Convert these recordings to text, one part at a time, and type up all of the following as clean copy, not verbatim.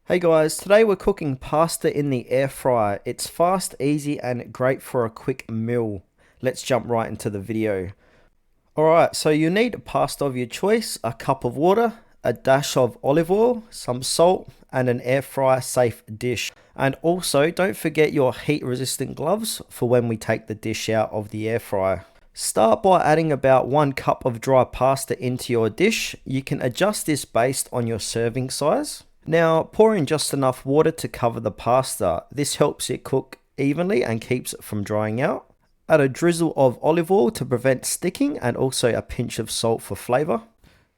Hey guys, today we're cooking pasta in the air fryer. It's fast, easy, and great for a quick meal. Let's jump right into the video. Alright, so you need pasta of your choice, a cup of water, a dash of olive oil, some salt, and an air fryer safe dish. And also, don't forget your heat resistant gloves for when we take the dish out of the air fryer. Start by adding about 1 cup of dry pasta into your dish. You can adjust this based on your serving size. Now pour in just enough water to cover the pasta. This helps it cook evenly and keeps it from drying out. Add a drizzle of olive oil to prevent sticking and also a pinch of salt for flavour.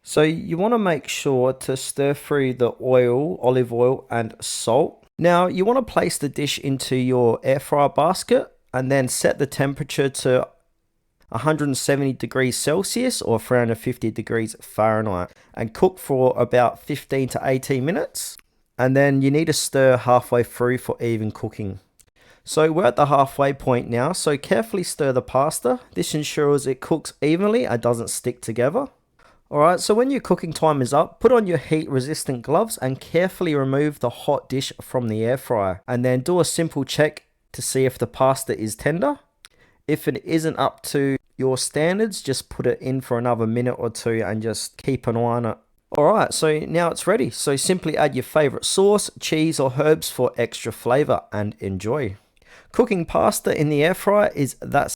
So you want to make sure to stir through the oil, olive oil and salt. Now you want to place the dish into your air fryer basket and then set the temperature to 170 degrees Celsius or 350 degrees Fahrenheit and cook for about 15 to 18 minutes. And then you need to stir halfway through for even cooking. So we're at the halfway point now, so carefully stir the pasta. This ensures it cooks evenly and doesn't stick together. Alright, so when your cooking time is up, put on your heat resistant gloves and carefully remove the hot dish from the air fryer. And then do a simple check to see if the pasta is tender. If it isn't up to your standards, just put it in for another minute or two and just keep an eye on it. Alright, so now it's ready. So simply add your favourite sauce, cheese or herbs for extra flavour and enjoy. Cooking pasta in the air fryer is that